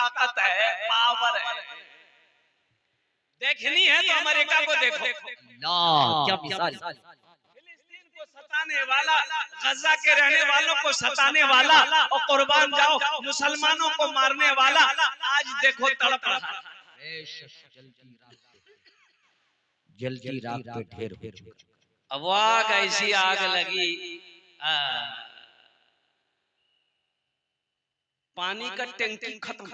ताकत है, पावर है। देखनी है तो अमेरिका को देखो, क्या मिसाल। फिलिस्तीन को सताने वाला, गजा के रहने वालों को सताने वाला, और कुर्बान जाओ मुसलमानों को मारने वाला आज देखो तड़प रहा है। जलती रात पे ढेर हो चुका। अब आग ऐसी आग लगी, पानी का टैंकी खत्म।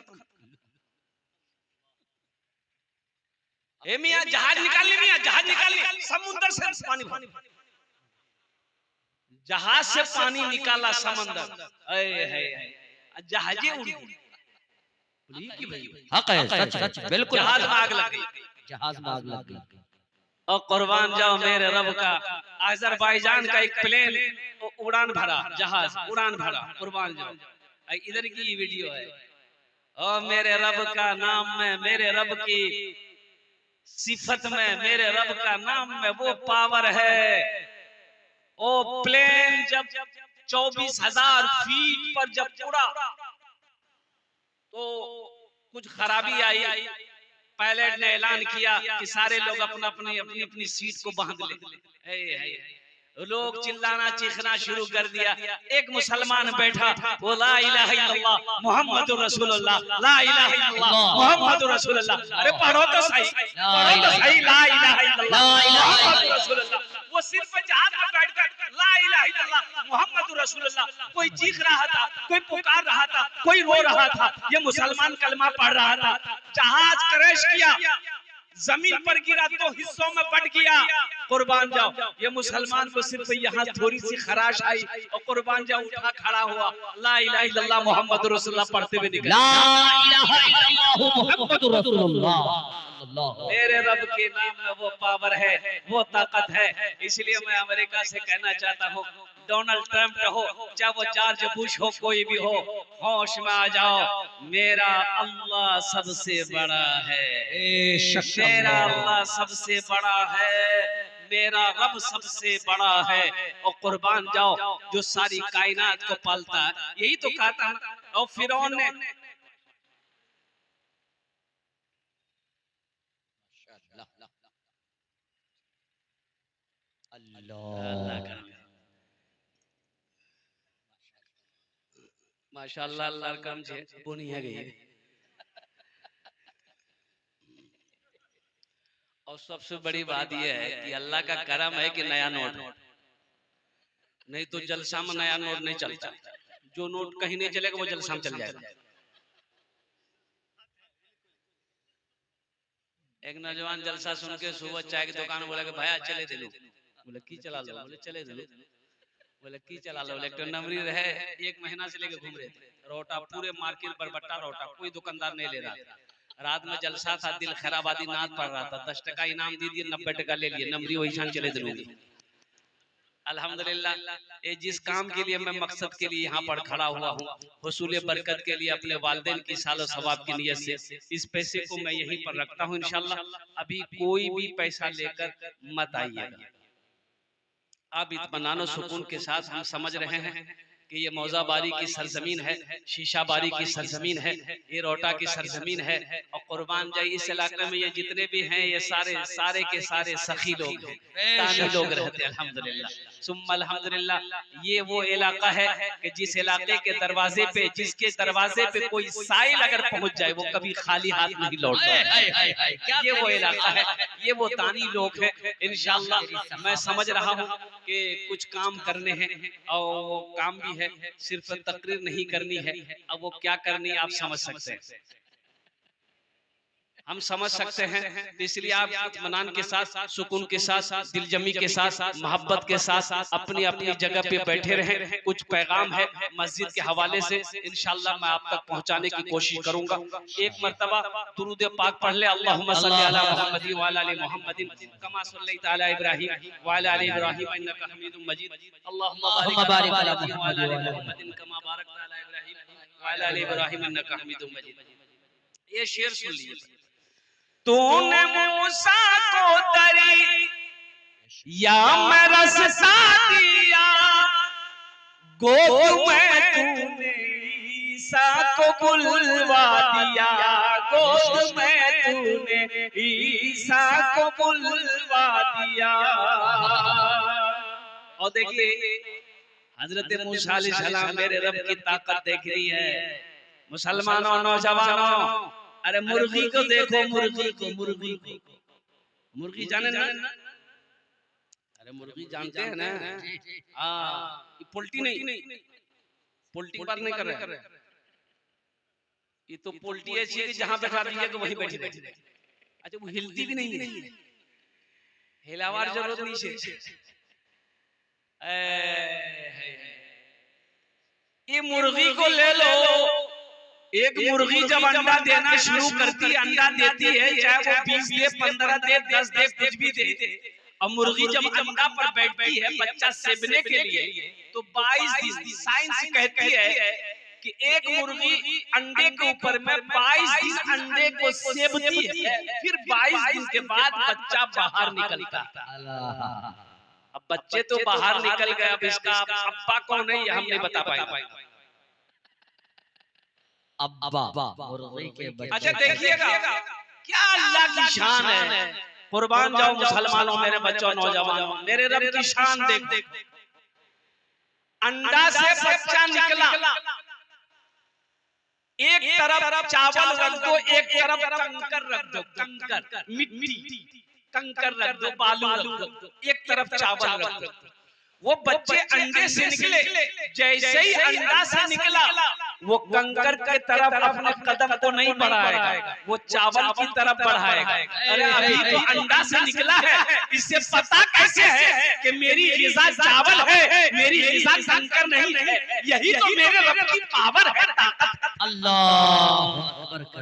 मियां जहाज निकालने, मियां जहाज निकालने, समुद्र से पानी भर, जहाज से पानी निकाला समंदर, जहाजे उड़ गई। हक है, सच सच बिल्कुल। जहाज में आग लग गई, जहाज में आग लग गई। और कुर्बान जाओ मेरे रब का, अजरबैजान का एक प्लेन उड़ान भरा, जहाज उड़ान भरा, कुर्बान जाओ। इधर की वीडियो है। और मेरे रब का नाम में, मेरे रब की सिफत में, मेरे रब का नाम में वो पावर है। ओ प्लेन जब 24,000 फीट पर जब उड़ा तो कुछ खराबी आई। पायलट ने ऐलान किया कि सारे लोग अपना अपनी अपनी अपनी सीट को बांध ले। लोग चिल्लाना चीखना शुरू कर दिया। एक मुसलमान बैठा, वो ला इलाहा इल्लल्लाह मुहम्मदुर रसूलुल्लाह, ला इलाहा इल्लल्लाह मुहम्मदुर रसूलुल्लाह। अरे पढ़ो तो सही, पढ़ो तो सही, ला इलाहा इल्लल्लाह मुहम्मदुर रसूलुल्लाह। वो सिर्फ जहाज में बैठकर ला इलाहा इल्लल्लाह मुहम्मदुर रसूलुल्लाह, कोई चीख रहा था, कोई पुकार रहा था, कोई रो रहा था, ये मुसलमान कलमा पढ़ रहा था। जहाज क्रैश किया, जमीन पर गिरा, तो हिस्सों में बट गया। कुर्बान जाओ, ये मुसलमान को सिर्फ यहाँ थोड़ी सी खराश आई और कुर्बान जाओ उठा खड़ा हुआ, ला इलाहा इल्लल्लाह मुहम्मदुर रसूलुल्लाह पढ़ते हुए निकला। ला इलाहा इल्लल्लाह मुहम्मदुर रसूलुल्लाह। मेरे रब के नाम में वो पावर है, वो ताकत है। इसलिए मैं अमेरिका से कहना चाहता हूँ, डोनाल्ड ट्रंप हो, चाहे वो जॉर्ज बुश हो, कोई भी हो, होश में आ जाओ। मेरा अल्लाह सबसे बड़ा है, मेरा अल्लाह सबसे बड़ा है, मेरा रब सबसे बड़ा है। और कुर्बान जाओ जो सारी कायनात को पालता है, यही तो कहा था। और फिरौन ने अल्लाह का माशाअल्लाह, अल्लाह काम छे बोनिया गई। और सबसे बड़ी बात यह है कि अल्लाह का करम है कि नया नोट, नहीं तो जलसा में नया नोट नहीं चलता। जो नोट कहीं नहीं चलेगा वो जलसा में चल जाएगा। एक नौजवान जलसा सुन के सुबह चाय की दुकान बोला कि भैया चले दिलू, बोले की चला लो, बोले चले दिलू, बोले की चला लो। एक तो नमरी रहे, 1 महीना से लेके घूम रहे थे, रोटा पूरे मार्केट पर बट्टा रोटा, कोई दुकानदार नहीं ले रहा था। रात में जलसा था, दिल खराबादी नाद पड़ रहा था, 10 टका इनाम दे दिए, 90 टका ले लिए, नमरी वही शान चले दिलूंगी। अल्हम्दुलिल्लाह, ये जिस काम के लिए मैं मकसद के लिए यहाँ पर खड़ा हुआ हूँ, हुसूल बरकत के लिए, अपने वालिदैन की सालो सवाब की नियत से इस पैसे को मैं यहीं पर रखता हूँ। इंशाल्लाह अभी कोई भी पैसा लेकर मत आइएगा। आप इत्मीनान सुकून के साथ, हम समझ रहे हैं कि ये मौजाबारी की सरजमीन है, शीशाबारी की सरजमीन है, ये रोटा की सरजमीन है। और कुर्बान जाए इस इलाके में ये जितने भी हैं, ये सारे के सारे सखी लोग हैं, तानी लोग रहते हैं। अल्हम्दुलिल्लाह सुम्मा अल्हम्दुलिल्लाह। ये वो इलाका है कि जिस इलाके के दरवाजे पे, जिसके दरवाजे पे कोई साइल अगर पहुंच जाए, वो कभी खाली हाथ नहीं लौटता। ये वो इलाका है, ये वो तानी लोग हैं। इंशाअल्लाह मैं समझ रहा हूँ कि कुछ काम करने हैं, और वो काम भी है, सिर्फ तकरीर नहीं करनी है। अब वो क्या करनी है आप समझ सकते हैं, हम समझ सकते हैं। तो इसलिए आप इत्मीनान के साथ, सुकून के साथ, दिलजमी के साथ, मोहब्बत के साथ अपनी अपनी जगह पे बैठे रहें। कुछ पैगाम है मस्जिद के हवाले से, इंशाअल्लाह मैं आप तक पहुंचाने की कोशिश करूंगा। एक मर्तबा दुरूद पाक पढ़ ले, अल्लाहुम्मा सल्ली अला मुहम्मद व अला आलि मुहम्मद कमा सल्लैता अला इब्राहीम व अला आलि इब्राहीम इन्नका हमीदुम मजीद। अल्लाहुम्मा बारिक अला मुहम्मद व अला आलि मुहम्मद कमा बारकता अला इब्राहीम व अला आलि इब्राहीम इन्नका हमीदुम मजीद। ये शेर सुन लीजिए। तूने मूसा को दरी या मैं रस्सा दिया, गोद में तूने ईसा को बुलवा दिया गोद में तूने, ईसा को बुलवा दिया। और देखिए हजरत मूसा अलैहिस्सलाम, मेरे रब की ताकत देख रही है। मुसलमानों, नौजवानों, अरे मुर्गी को देखो, मुर्गी को, मुर्गी को, मुर्गी जाने ना? अरे मुर्गी जानते हैं ना? हाँ, पोल्ट्री नहीं, पोल्ट्री की बात नहीं कर रहे, ये तो पोल्ट्री ऐसी है कि जहां बैठा दीजिए तो वहीं बैठी बैठी। अच्छा, वो हिलती भी नहीं है, हिलावार जरूरत नहीं है। ये मुर्गी को ले लो, एक मुर्गी जब अंडा देना शुरू करती है, अंडा देती है, चाहे वो 20 दे, 15 दे, 10 दे, कुछ भी दे, और मुर्गी जब अंडा पर बैठती है बच्चा सेवने के लिए, तो 22 दिन साइंस कहती है कि एक मुर्गी अंडे के ऊपर में 22 दिन अंडे को सेवती है, फिर 22 दिन के बाद बच्चा बाहर निकलता है। अब बच्चे तो बाहर निकल गए, अब इसका अब्बा कौन है ये हम नहीं बता पाएंगे। अच्छा देखिएगा क्या अल्लाह की शान है। कुर्बान जाओ मुसलमानों, मेरे बच्चों, नौजवानों, मेरे रब की शान देख। अंडा से बच्चा निकला, एक तरफ चावल रख दो, एक तरफ कंकर रख दो, कंकर मिट्टी, कंकर रख दो, बालू रख दो, एक तरफ चावल रख दो। वो बच्चे अंडे से निकले, जैसे ही अंडा से निकला वो कंकर के तरफ अपने कदम को नहीं बढ़ाएगा, वो चावल की तरफ बढ़ाएगा। अरे अभी तो अंडा से निकला है, इससे पता कैसे है कि मेरी ग़िज़ा चावल है, मेरी ग़िज़ा कंकर नहीं है। यही तो मेरे रब की पावर है, ताकत। अल्लाह,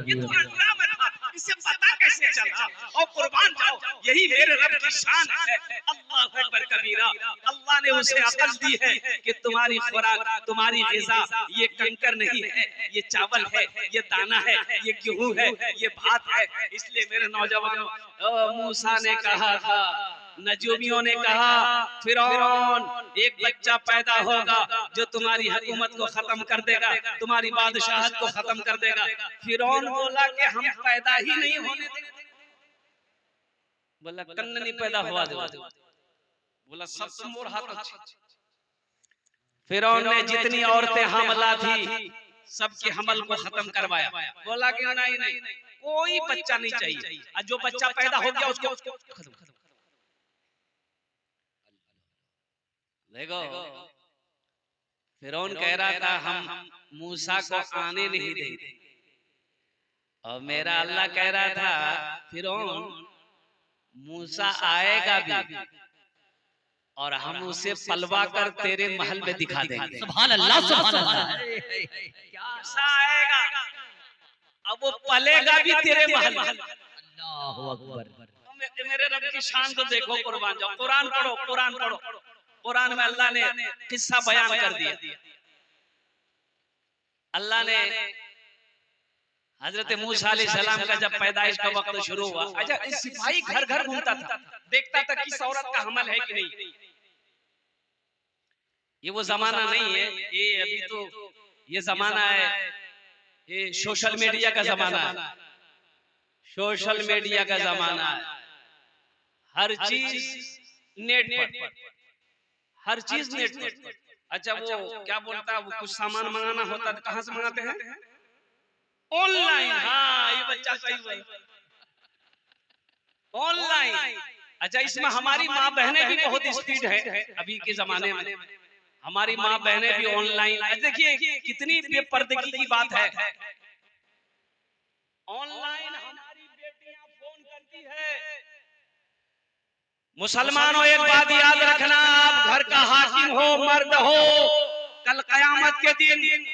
ये तो अल्लाह में था, इससे पता कैसे चला? और कुर्बान जाओ, यही मेरे रब की शान है। अल्लाह अकबर कबीरा। अल्लाह ने उसे अकल दी है कि तुम्हारी खुराक, तुम्हारी ग़िज़ा ये कंकर नहीं है, ये चावल है, ये दाना है, ये गेहूं है, ये भात है। इसलिए मेरे नौजवानों, मूसा ने कहा था, नजूमियों ने कहा, फिरौन एक बच्चा पैदा होगा जो तुम्हारी हुकूमत को खत्म कर देगा, तुम्हारी बादशाहत को खत्म कर देगा। फिरौन बोला कि हम पैदा ही नहीं होने देंगे। बोला कन्न नहीं पैदा हुआ दो, बोला सब तुम मोर हाथ अच्छे। फिरौन ने जितनी औरतें हमला थी सबके हमल को खत्म करवाया। बोला कि नहीं नहीं, कोई बच्चा नहीं चाहिए, और जो बच्चा पैदा हो गया उसको खत्म। देखो फिरौन कह रहा था हम मूसा को आने नहीं देंगे, और मेरा अल्लाह कह रहा था फिरौन मूसा आएगा भी और हम उसे पलवा कर तेरे महल में दिखा देंगे। सुभान अल्लाह, सुभान अल्लाह। मूसा आएगा, अब वो पलेगा भी तेरे महल में। अल्लाहु अकबर। मेरे रब की शान को देखो, कुर्बान जाओ। कुरान पढ़ो, कुरान पढ़ो। कुरान में अल्लाह ने किस्सा बयान कर दिया। अल्लाह ने हजरत मूसा अलैहिस्सलाम का जब पैदाइश का वक्त शुरू हुआ, अच्छा इस सिपाही घर घर घूमता था, देखता था किस औरत का हमल है कि नहीं। ये वो जमाना नहीं है, ये अभी तो ये जमाना है, ये सोशल मीडिया का जमाना है, सोशल मीडिया का जमाना है। हर चीज नेट पर, हर चीज नेट पर। अच्छा वो क्या बोलता है, वो कुछ सामान मंगाना होता है कहाँ से मंगाते हैं? ऑनलाइन। हाँ ये बच्चा सही बोला, ऑनलाइन। अच्छा इसमें हमारी माँ बहनें भी बहुत स्पीड है अभी के जमाने में, हमारी माँ बहनें भी ऑनलाइन। देखिए कितनी बेपर्दगी की बात है, ऑनलाइन हमारी बेटियां फोन करती है। मुसलमानों एक बात याद रखना, आप घर का हाकिम हो, मर्द हो, कल कयामत के दिन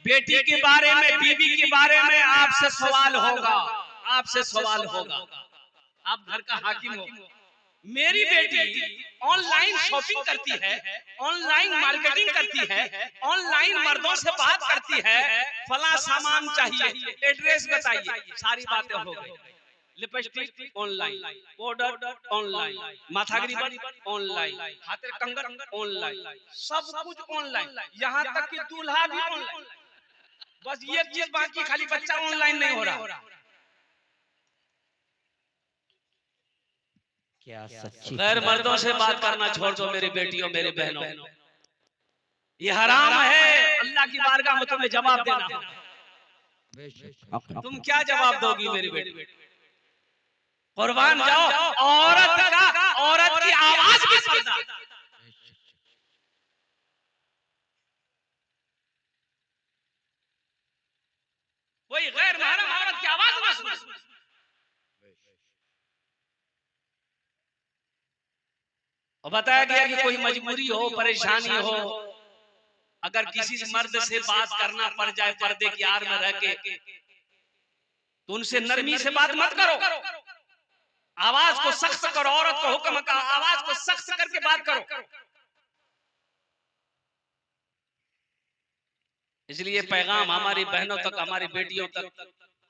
बेटी के बारे में, बीवी के बारे में आपसे सवाल होगा, आपसे सवाल होगा। आप घर का हाकिम हो, मेरी बेटी ऑनलाइन शॉपिंग करती है, ऑनलाइन मार्केटिंग करती है, ऑनलाइन मर्दों से बात करती है, फला सामान चाहिए, एड्रेस बताइए, सारी बातें हो गई। लिपस्टिक ऑनलाइन, पाउडर ऑनलाइन, माथागरी ऑनलाइन, हाथे कंगन ऑनलाइन, सब कुछ ऑनलाइन, यहाँ तक कि दूल्हा भी ऑनलाइन। बस ये चीज बाकी, खाली बच्चा ऑनलाइन नहीं हो रहा। क्या सच्ची गैर मर्दों से बात करना छोड़ दो मेरी बेटियों मेरी बहनों, ये हराम है। अल्लाह की बारगाह में तुम्हें जवाब देना। तुम क्या जवाब दोगी मेरी बेटी? कुर्बान जाओ, औरत की आवाज भी पर्दा। कोई गैर महरम औरत की आवाज ना सुने। और बताया गया कि कोई मजबूरी हो, परेशानी हो, अगर किसी मर्द से बात करना पड़ जाए पर्दे की आड़ में रह के, तो उनसे नरमी से बात मत करो, आवाज को सख्त करो। औरत को हुक्म का आवाज को सख्त करके बात करो। इसलिए पैगाम हमारी बहनों तक, हमारी बेटियों तक,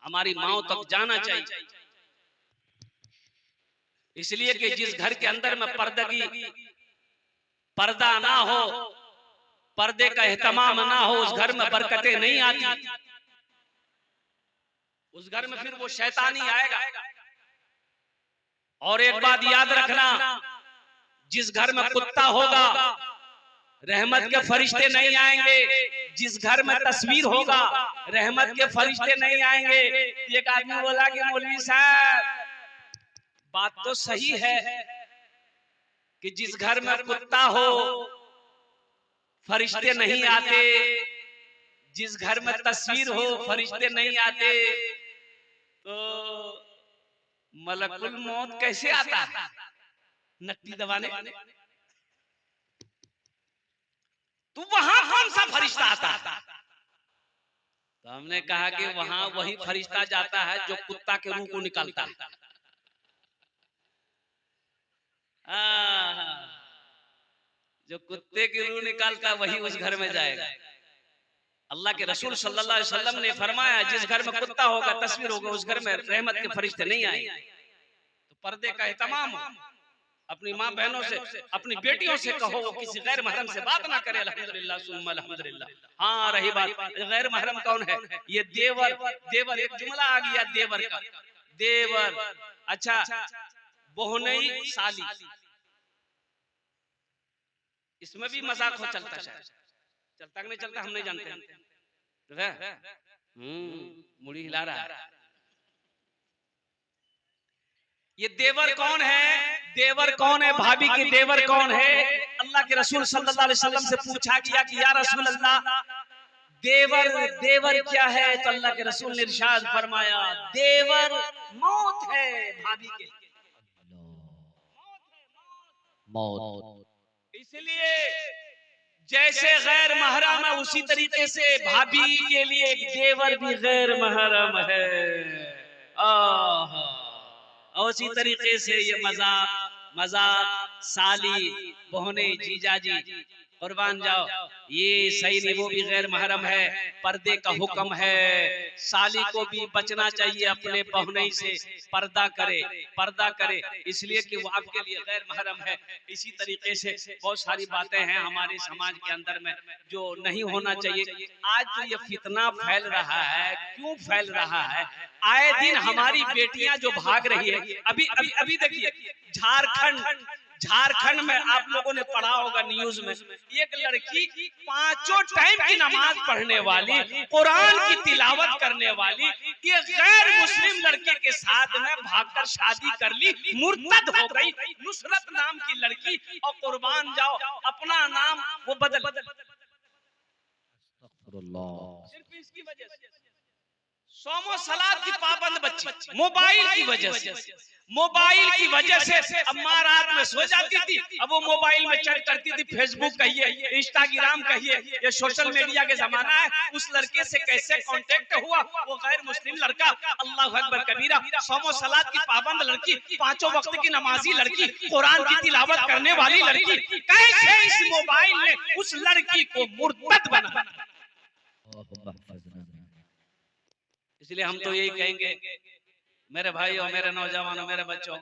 हमारी माओं तक जाना चाहिए। इसलिए कि जिस घर के अंदर में पर्दा ना हो, पर्दे का एहतमाम ना हो, उस घर में बरकतें नहीं आती। उस घर में फिर वो शैतानी आएगा। और एक बात याद रखना, जिस घर में कुत्ता होगा रहमत के फरिश्ते नहीं आएंगे। जिस घर में तस्वीर होगा रहमत के फरिश्ते नहीं आएंगे। एक आदमी बोला कि मौलवी साहब बात तो सही है कि जिस घर में कुत्ता हो फरिश्ते नहीं आते, जिस घर में तस्वीर हो फरिश्ते नहीं आते, तो मलकुल मौत कैसे आता है नट्टी दबाने? तो वहां कौन सा फरिश्ता आता है? तो हमने कहा कि वहां वही फरिश्ता जाता है जो कुत्ता के रूह को निकालता है। जो कुत्ते की रूह निकालता वही उस घर में जाएगा। अल्लाह के रसूल सल्लल्लाहु अलैहि वसल्लम ने फरमाया जिस घर में कुत्ता होगा, तस्वीर होगा, उस घर में रहमत के फरिश्ते नहीं आएंगे। तो पर्दे का एहतमाम अपनी माँ बहनों से, अपनी बेटियों से कहो वो किसी गैर महरम से बात ना करे। अल्हम्दुलिल्लाह सुम्मा अल्हम्दुलिल्लाह। हाँ, रही बात गैर महरम कौन है? ये देवर। देवर एक जुमला आ गया देवर का। देवर, अच्छा, बोहनई साली, इसमें भी मजाक हो चलता है। चलता कि नहीं चलता हम नहीं जानते। मुड़ी हिला रहा है। ये देवर कौन है? देवर कौन है? भाभी की देवर कौन है? अल्लाह के रसूल सल्लल्लाहु अलैहि वसल्लम से पूछा गया कि या रसूल अल्लाह देवर क्या है? तो अल्लाह के रसूल ने इरशाद फरमाया देवर मौत है भाभी के लिए। मौत। इसलिए जैसे गैर महरम है उसी तरीके से भाभी के लिए एक देवर भी गैर महरम है। उसी तरीके से ये मजाक साली, बहने, जीजाजी, कुर्बान जाओ, ये सही नहीं, वो भी गैर महरम है। पर्दे का हुक्म है, साली को भी बचना चाहिए अपने बहने से, पर्दा करे इसलिए कि वो आपके लिए गैर महरम है। इसी तरीके से बहुत सारी बातें हैं हमारे समाज के अंदर में जो नहीं होना चाहिए। आज जो ये फितना फैल रहा है, क्यों फैल रहा है? आए दिन हमारी बेटियां जो भाग रही है, अभी देखिए झारखंड में आप लोगों ने पढ़ा होगा न्यूज में, एक लड़की 5 टाइम की नमाज पढ़ने वाली, कुरान की तिलावत करने वाली, ये गैर मुस्लिम लड़के के साथ में भागकर शादी कर ली, मुर्तद हो गई। नुसरत नाम की लड़की, और कुर्बान जाओ अपना नाम वो बदल सिर्फ इसकी वजह से। सोमो सलाद की पाबंद बच्ची मोबाइल की वजह से अब माँ रात में सो जाती थी, अब वो मोबाइल में चैट करती थी। फेसबुक कहिए, इंस्टाग्राम कहिए, ये सोशल मीडिया के जमाना है। उस लड़के से कैसे कांटेक्ट हुआ? वो गैर मुस्लिम लड़का, अल्लाहु अकबर कबीरा, सोमो सलाद की पाबंद लड़की, 5 वक्त की नमाजी लड़की, कुरान की तिलावत करने वाली लड़की, कैसे इस मोबाइल ने उस लड़की को मुर्तद बना? इसलिए हम तो यही कहेंगे मेरे भाइयों, मेरे नौजवानों, मेरे बच्चों,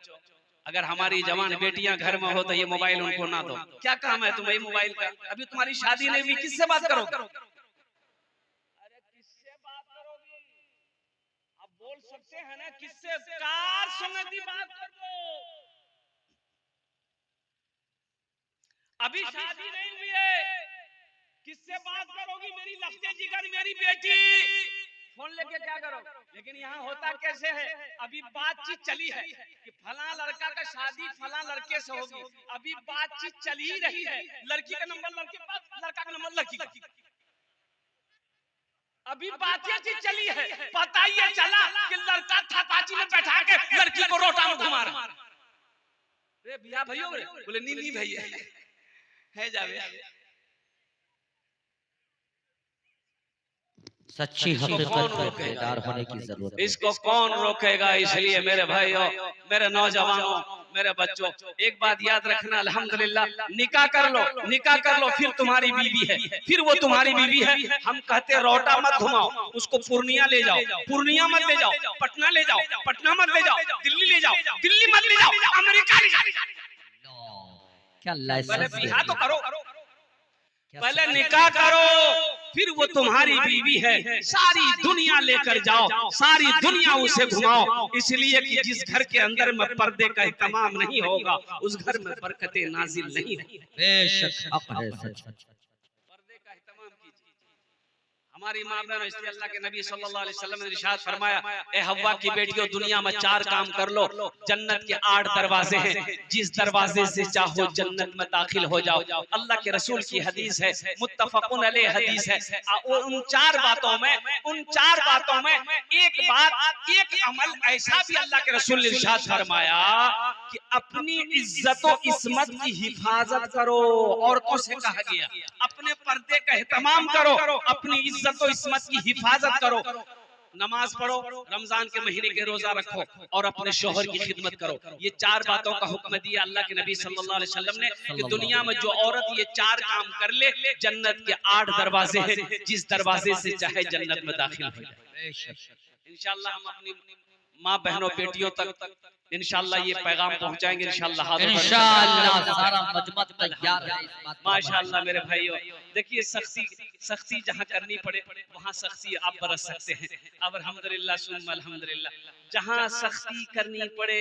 अगर हमारी जवान बेटियां घर में हो तो ये मोबाइल उनको ना दो। क्या काम है तुम्हें मोबाइल का? अभी तुम्हारी शादी नहीं हुई, किससे बात करो? अरे किससे बोल सकते हैं ना किससे कार सुन्नती बात कर दो। अभी शादी नहीं हुई है, किससे बात करोगी? मेरी लखते जिगर मेरी बेटी, फोन लेके क्या करो? लेकिन यहाँ होता कैसे है, अभी बातचीत चली है कि फला लड़का का शादी फला लड़के से होगी, अभी बातचीत चल ही रही है, लड़की का नंबर लड़के के पास, लड़का का नंबर लड़की का, अभी बातचीत चली है, पता ये चला कि लड़का थापाची में बैठा के लड़की को रोटा में घुमा रहा। अरे भैया भैया बोले नी भैया है जावे। सच्ची हकीकत पर बेदार होने की जरूरत है। इसको कौन रोकेगा? इसलिए मेरे भाइयों, मेरे नौजवानों, मेरे बच्चों, एक बात याद रखना, अल्हम्दुलिल्लाह निकाह कर लो, निकाह कर लो, फिर तुम्हारी बीवी है, फिर वो तुम्हारी बीवी है। हम कहते रोटा मत घुमाओ, उसको पूर्णिया ले जाओ, पूर्णिया मत ले जाओ, पटना ले जाओ, पटना मत ले जाओ, दिल्ली ले जाओ, दिल्ली मत ले जाओ, अमेरिका ले जाओ। क्या लाइसेंस बिहार तो करो, पहले निकाह करो, फिर वो तुम्हारी बीवी है, सारी दुनिया लेकर जाओ, सारी दुनिया उसे घुमाओ, इसलिए कि जिस घर के अंदर में पर्दे का इत्माम नहीं होगा उस घर में बरकतें नाजिल नहीं होंगी। बेशक हक है, सच। पर्दे का इत्माम कीजिए। हमारी माँ बहन, इसलिए अल्लाह के नबी सल्लल्लाहु अलैहि वसल्लम ने इरशाद फरमाया, ए हव्वा की बेटियों, दुनिया में 4 काम कर लो, जन्नत के 8 दरवाजे हैं, जिस दरवाजे से चाहो जन्नत में दाखिल हो जाओ। अल्लाह के रसूल की हदीस है, मुत्तफकुन अलैह हदीस है। उन 4 बातों में एक बात, एक अमल ऐसा भी अल्लाह के रसूल ने इरशाद फरमाया कि अपनी इज्जत और इस्मत की हिफाजत करो। औरतों से कहा गया अपने पर्दे का एहतमाम करो, अपनी इज्जत तो इस्मत की हिफाजत करो, नमाज पढ़ो, रमजान के महीने के रोजा रखो और अपने शोहर की खिदमत करो। ये 4 बातों का हुक्म दिया अल्लाह के नबी सल्लल्लाहु अलैहि वसल्लम ने कि दुनिया में जो औरत ये 4 काम कर ले, जन्नत के 8 दरवाजे हैं, जिस दरवाजे से चाहे जन्नत में दाखिल हो जाए। इंशाअल्लाह हम अपनी माँ बहनों बेटियों तक इंशाअल्लाह ये पैगाम पहुंचाएंगे। इंशाअल्लाह सारा मजमा तैयार है इस बात। माशाअल्लाह मेरे भाइयों, देखिए सख्ती जहाँ करनी पड़े वहाँ सख्ती आप बरस सकते हैं। अब अल्हम्दुलिल्लाह सुम्मा अल्हम्दुलिल्लाह, जहाँ सख्ती करनी पड़े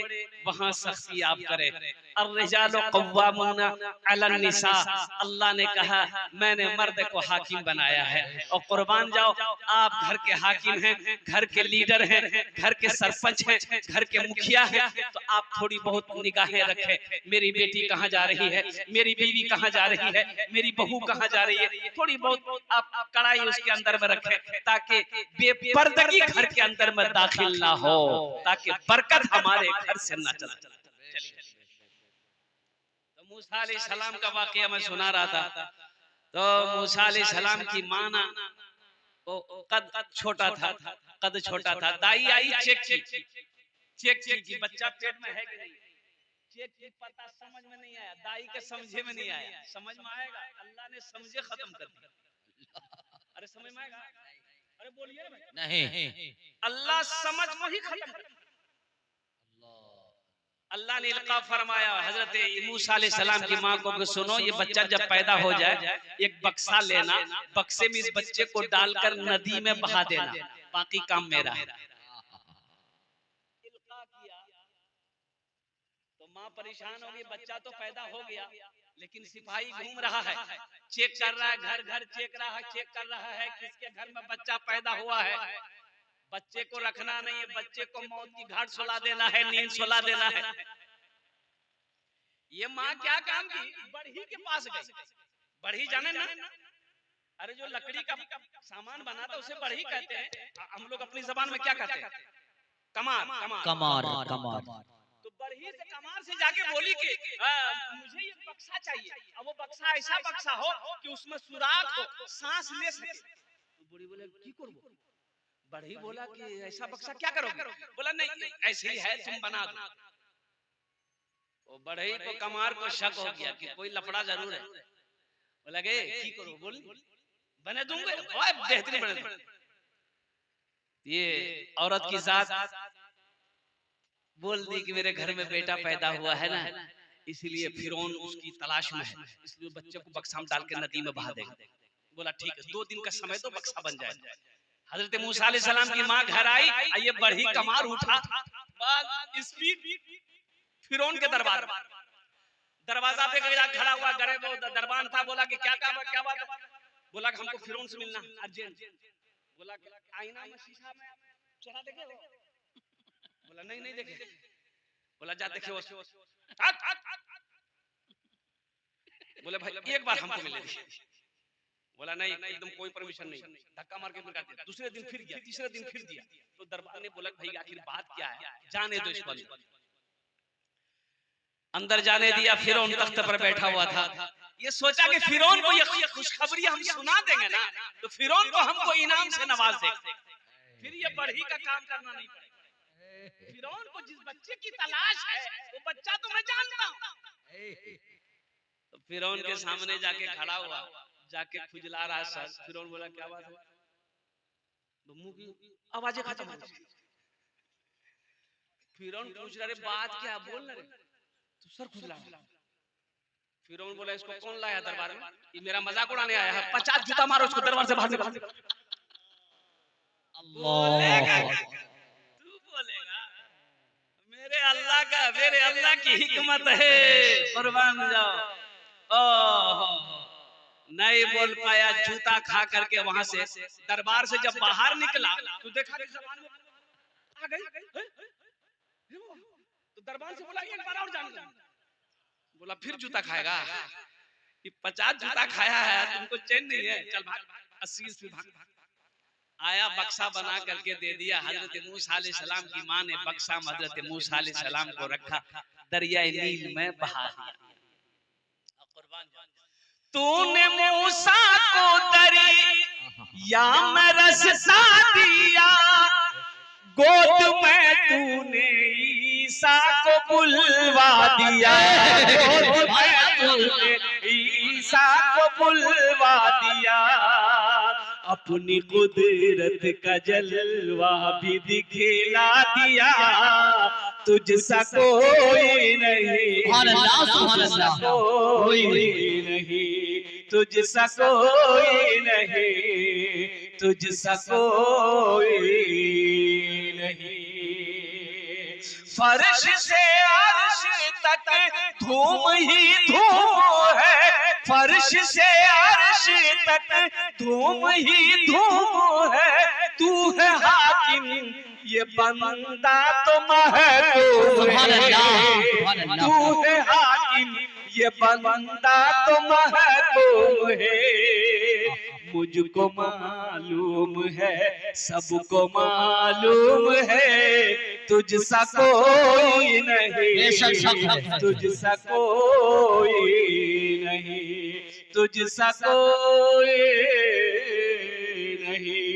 वहाँ सख्ती आप करें। अर्रिजालु क़व्वामून अलन निसा, अल्लाह ने कहा मैंने मर्द को हाकिम बनाया है। और कुर्बान जाओ, आप घर के हाकिम हैं, घर के लीडर हैं, घर के सरपंच हैं, घर के मुखिया हैं, तो आप थोड़ी बहुत निगाहें रखें। मेरी बेटी कहाँ जा रही है, मेरी बीवी कहाँ जा रही है, मेरी बहू कहाँ जा रही है, थोड़ी बहुत आप कड़ाई उसके अंदर में रखें, ताकि बेपर्दगी घर के अंदर में दाखिल ना हो, ताकि बरकत हमारे घर से ना चला। तो मूसा अलैहिस्सलाम का वाकया मैं सुना रहा था। तो मूसा अलैहिस्सलाम की माँ ना कद छोटा था, दाई आई चेक की बच्चा पेट में है कि नहीं, चेक की, पता समझ में नहीं आया, दाई के समझे में नहीं आया, समझ में आएगा, अल्लाह ने समझे खत्म कर दिया। अरे समझ में आएगा? अरे बोलिए ना भाई। नहीं, अल्लाह समझ में ही खत्म कर दिया। अल्लाह ने इल्का फरमाया हजरत मूसा अलैहिस्सलाम की माँ को, सुनो ये बच्चा जब पैदा हो जाए एक बक्सा लेना, बक्से में इस बच्चे को डालकर नदी में बहा देना, बाकी काम मेरा है। इल्का किया तो माँ परेशान हो गई, बच्चा तो पैदा हो गया लेकिन सिपाही घूम रहा है, चेक कर रहा है, घर घर चेक कर रहा है किसके घर में बच्चा पैदा हुआ है। बच्चे को रखना नहीं है, बच्चे को मौत की घाट सुला देना है, नींद सुला देना है। ये माँ क्या काम की, बढ़ी के पास गई। बढ़ी जाने ना, अरे जो लकड़ी का सामान बनाता उसे बढ़ी कहते हैं, हम लोग अपनी जबान में क्या कहते हैं, कमार। तो बढ़ी से कमार से जाके बोली कि मुझे ये बक्सा चाहिए, अब वो बक्सा ऐसा बक्सा हो कि उसमें सुराख हो, सांस ले सके। तो बूढ़ी बोले की करो? बढ़ी बोला कि ऐसा बक्सा क्या करोगे? बोला नहीं ऐसे ही है, तुम बना दो। वो बढ़ई को कमार को शक हो गया कि कोई लफड़ा जरूर है। बोला के की करो? बोल बने दूंगे, बहुत बेहतरीन बने दूंगे। ये औरत की जात बोल दी कि मेरे घर में बेटा पैदा हुआ है ना, इसलिए फिरौन उसकी तलाश में है, इसलिए बच्चे को बक्सा में डाल के नदी में बहा देगा। बोला ठीक है, 2 दिन का समय तो बक्सा बन जाएगा। हजरत मूसा अलैहिस्सलाम की माँ घर आई, ये बढ़ी कमार उठा, स्पीड फिरौन के दरबार, दरवाजा पे गया, खड़ा हुआ, गरे वो दरबान था, बोला कि क्या बात है? बोला कि हमको फिरौन से मिलना अर्जेंट। बोला कि आईना में शीशा में चेहरा देखे हो? बोला नहीं देखे। बोला जा देखे वो। बोले भाई एक बार हमको मिले दीजिए। बोला नहीं, एकदम कोई परमिशन नहीं, धक्का मार के निकाल दिया। दूसरे दिन फिर गया, तीसरे दिन फिर दिया। तो दरबार ने बोला भाई आखिर बात क्या है, जाने दो इस बंदे को। अंदर जाने दिया, फिरौन तख्त पर बैठा हुआ था। ये सोचा कि फिरौन को ये खुशखबरी हम सुना देंगे ना, तो फिरौन को हमको इनाम से नवाज देगा, फिर ये बढ़ी का काम करना नहीं पड़ेगा। फिरौन को जिस बच्चे की तलाश है वो बच्चा तो मैं जानता हूँ। तो फिरौन के सामने जाके खड़ा हुआ, जाके खुजला रहा सर। फिरौन बोला क्या बात है? तो मुंह की आवाजें खत्म हो गई। फिरौन पूछ रहा रे बात क्या, बोल रहे तो सर खुजला। फिरौन बोला इसको कौन लाया दरबार में? ये मेरा मजाक उड़ाने आया है, 50 जूता मारो इसको, दरबार से बाहर निकाल। बोलेगा तू, बोलेगा मेरे अल्लाह की हिकमत है, कुर्बान जाओ। नहीं बोल पाया, जूता खा करके वहां से दरबार से जब बाहर निकला तो देखा कि जबान में आ गई। तो दरबार से बोला एक बार और जान लो। बोला फिर जूता खाएगा? कि 50 जूता खाया है, तुमको चैन नहीं है, चल भाग, 80 से भाग। आया, बक्सा बना करके दे दिया। हजरत मूसा अलैहिस्सलाम की माँ ने बक्सा हजरत मूसा अलैहिस्सलाम को रखा, दरियाए नील में बहा दिया। तूने मूसा को दरिया में रस्सा दिया, गोद में तूने ईसा को बुलवा दिया, गोद में तूने ईसा को बुलवा दिया। अपनी कुदरत का जलवा भी दिखला दिया, तुझसा कोई नहीं, तुझसा कोई नहीं, तुझसा कोई नहीं, तुझसा कोई नहीं। फर्श से अर्श तक धूम ही धूम है, फर्श से अर्श तक धूम ही धूम है। तू है हाकिम, ये बंदा तो महकूम है। तू है हाकिम, ये बंदा तो महकूम है। मुझको मालूम है, सबको मालूम है, तुझसा कोई नहीं, तुझसा कोई नहीं, तुझसा कोई नहीं,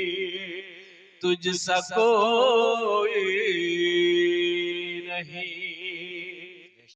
तुझसा कोई नहीं।